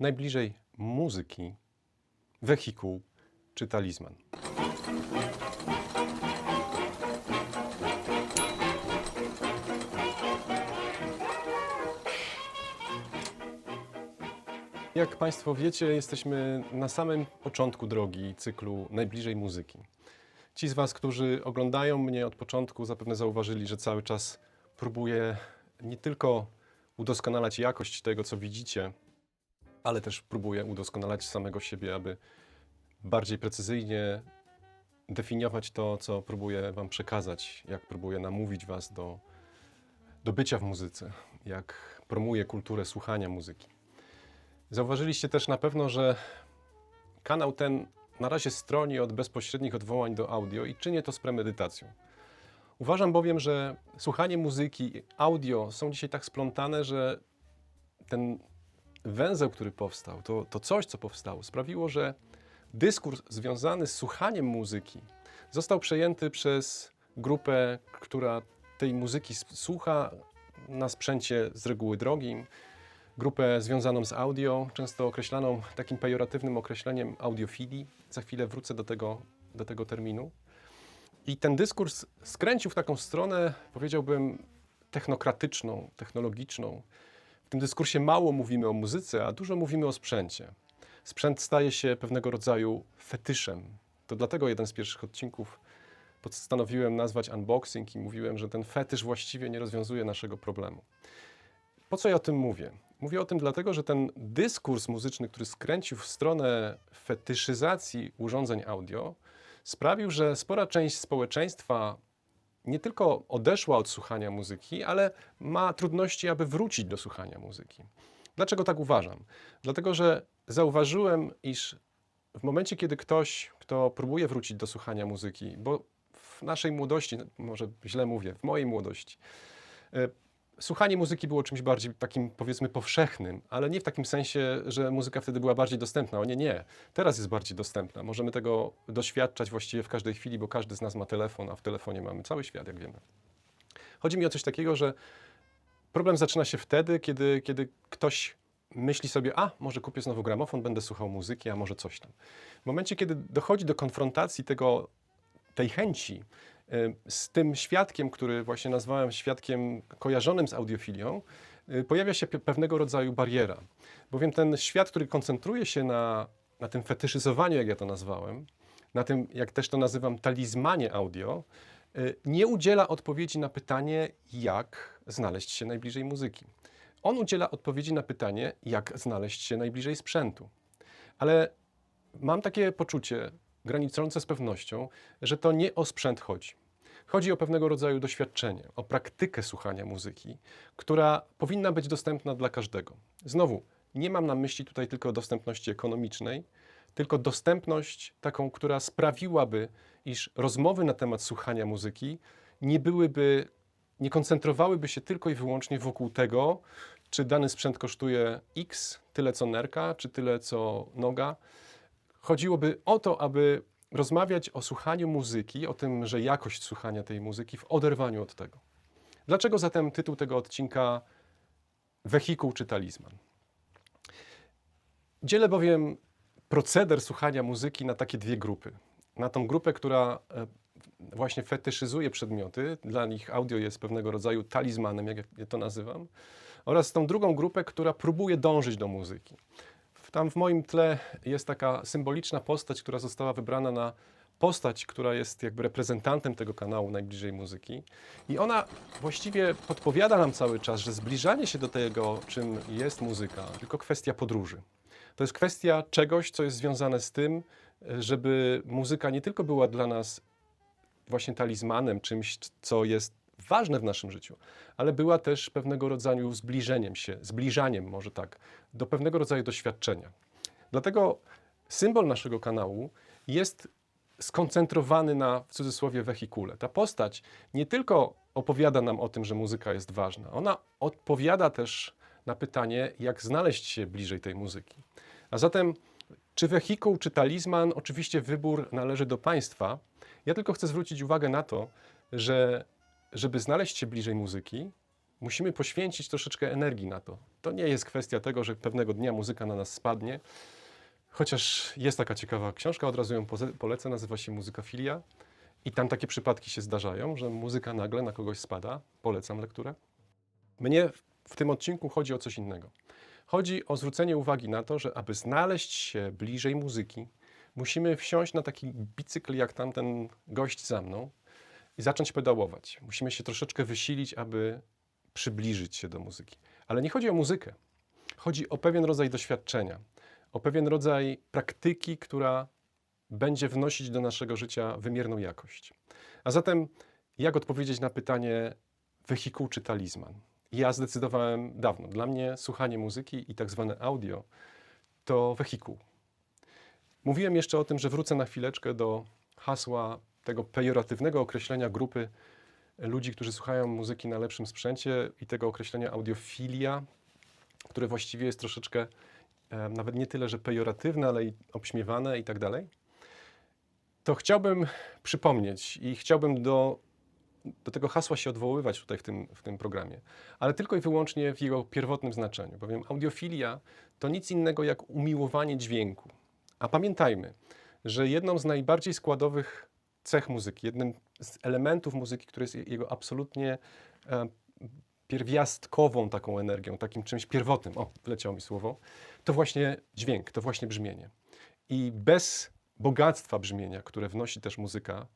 najbliżej muzyki, wehikuł czy talizman? Jak Państwo wiecie, jesteśmy na samym początku drogi cyklu Najbliżej muzyki. Ci z Was, którzy oglądają mnie od początku, zapewne zauważyli, że cały czas próbuję nie tylko udoskonalać jakość tego, co widzicie, ale też próbuję udoskonalać samego siebie, aby bardziej precyzyjnie definiować to, co próbuję Wam przekazać, jak próbuję namówić Was do bycia w muzyce, jak promuję kulturę słuchania muzyki. Zauważyliście też na pewno, że kanał ten na razie stroni od bezpośrednich odwołań do audio i czynię to z premedytacją. Uważam bowiem, że słuchanie muzyki i audio są dzisiaj tak splątane, że ten węzeł, który powstał, to coś, co powstało, sprawiło, że dyskurs związany z słuchaniem muzyki został przejęty przez grupę, która tej muzyki słucha na sprzęcie z reguły drogim, grupę związaną z audio, często określaną takim pejoratywnym określeniem audiofilii. Za chwilę wrócę do tego terminu. I ten dyskurs skręcił w taką stronę, powiedziałbym, technokratyczną, technologiczną. W tym dyskursie mało mówimy o muzyce, a dużo mówimy o sprzęcie. Sprzęt staje się pewnego rodzaju fetyszem. To dlatego jeden z pierwszych odcinków postanowiłem nazwać unboxing i mówiłem, że ten fetysz właściwie nie rozwiązuje naszego problemu. Po co ja o tym mówię? Mówię o tym dlatego, że ten dyskurs muzyczny, który skręcił w stronę fetyszyzacji urządzeń audio, sprawił, że spora część społeczeństwa nie tylko odeszła od słuchania muzyki, ale ma trudności, aby wrócić do słuchania muzyki. Dlaczego tak uważam? Dlatego, że zauważyłem, iż w momencie, kiedy ktoś, kto próbuje wrócić do słuchania muzyki, bo w naszej młodości, może źle mówię, w mojej młodości, słuchanie muzyki było czymś bardziej takim, powiedzmy, powszechnym, ale nie w takim sensie, że muzyka wtedy była bardziej dostępna. O nie, nie. Teraz jest bardziej dostępna. Możemy tego doświadczać właściwie w każdej chwili, bo każdy z nas ma telefon, a w telefonie mamy cały świat, jak wiemy. Chodzi mi o coś takiego, że problem zaczyna się wtedy, kiedy ktoś myśli sobie, a może kupię znowu gramofon, będę słuchał muzyki, a może coś tam. W momencie, kiedy dochodzi do konfrontacji tej chęci z tym świadkiem, który właśnie nazwałem świadkiem kojarzonym z audiofilią, pojawia się pewnego rodzaju bariera. Bowiem ten świat, który koncentruje się na tym fetyszyzowaniu, jak ja to nazwałem, na tym, jak też to nazywam, talizmanie audio, nie udziela odpowiedzi na pytanie, jak znaleźć się najbliżej muzyki. On udziela odpowiedzi na pytanie, jak znaleźć się najbliżej sprzętu. Ale mam takie poczucie, graniczące z pewnością, że to nie o sprzęt chodzi. Chodzi o pewnego rodzaju doświadczenie, o praktykę słuchania muzyki, która powinna być dostępna dla każdego. Znowu, nie mam na myśli tutaj tylko dostępności ekonomicznej, tylko dostępność taką, która sprawiłaby, iż rozmowy na temat słuchania muzyki nie koncentrowałyby się tylko i wyłącznie wokół tego, czy dany sprzęt kosztuje X, tyle co nerka, czy tyle co noga. Chodziłoby o to, aby rozmawiać o słuchaniu muzyki, o tym, że jakość słuchania tej muzyki w oderwaniu od tego. Dlaczego zatem tytuł tego odcinka Wehikuł czy talizman? Dzielę bowiem proceder słuchania muzyki na takie dwie grupy. Na tą grupę, która właśnie fetyszyzuje przedmioty, dla nich audio jest pewnego rodzaju talizmanem, jak ja to nazywam, oraz tą drugą grupę, która próbuje dążyć do muzyki. Tam w moim tle jest taka symboliczna postać, która została wybrana na postać, która jest jakby reprezentantem tego kanału Najbliżej muzyki. I ona właściwie podpowiada nam cały czas, że zbliżanie się do tego, czym jest muzyka, tylko kwestia podróży. To jest kwestia czegoś, co jest związane z tym, żeby muzyka nie tylko była dla nas właśnie talizmanem, czymś, co jest ważne w naszym życiu, ale była też pewnego rodzaju zbliżaniem może tak, do pewnego rodzaju doświadczenia. Dlatego symbol naszego kanału jest skoncentrowany na, w cudzysłowie, wehikule. Ta postać nie tylko opowiada nam o tym, że muzyka jest ważna, ona odpowiada też na pytanie, jak znaleźć się bliżej tej muzyki. A zatem, czy wehikuł, czy talizman, oczywiście wybór należy do Państwa. Ja tylko chcę zwrócić uwagę na to, że żeby znaleźć się bliżej muzyki, Musimy poświęcić troszeczkę energii na to. To nie jest kwestia tego, że pewnego dnia muzyka na nas spadnie, chociaż jest taka ciekawa książka, od razu ją polecę, nazywa się Muzykofilia i tam takie przypadki się zdarzają, że muzyka nagle na kogoś spada. Polecam lekturę. Mnie w tym odcinku chodzi o coś innego. Chodzi o zwrócenie uwagi na to, że aby znaleźć się bliżej muzyki, musimy wsiąść na taki bicykl jak tamten gość za mną i zacząć pedałować. Musimy się troszeczkę wysilić, aby przybliżyć się do muzyki. Ale nie chodzi o muzykę. Chodzi o pewien rodzaj doświadczenia, o pewien rodzaj praktyki, która będzie wnosić do naszego życia wymierną jakość. A zatem, jak odpowiedzieć na pytanie wehikuł czy talizman? Ja zdecydowałem dawno. Dla mnie słuchanie muzyki i tak zwane audio to wehikuł. Mówiłem jeszcze o tym, że wrócę na chwileczkę do hasła tego pejoratywnego określenia grupy ludzi, którzy słuchają muzyki na lepszym sprzęcie i tego określenia audiofilia, które właściwie jest troszeczkę nawet nie tyle, że pejoratywne, ale i obśmiewane i tak dalej. To chciałbym przypomnieć i chciałbym do tego hasła się odwoływać tutaj w tym programie, ale tylko i wyłącznie w jego pierwotnym znaczeniu, bowiem audiofilia to nic innego jak umiłowanie dźwięku. A pamiętajmy, że jedną z najbardziej składowych cech muzyki, jednym z elementów muzyki, który jest jego absolutnie pierwiastkową taką energią, takim czymś pierwotnym, wleciało mi słowo, to właśnie dźwięk, to właśnie brzmienie. I bez bogactwa brzmienia, które wnosi też muzyka,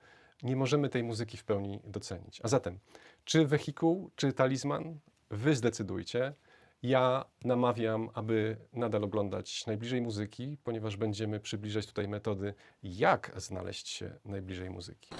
nie możemy tej muzyki w pełni docenić. A zatem, czy wehikuł, czy talizman? Wy zdecydujcie. Ja namawiam, aby nadal oglądać Najbliżej Muzyki, ponieważ będziemy przybliżać tutaj metody, jak znaleźć się najbliżej muzyki.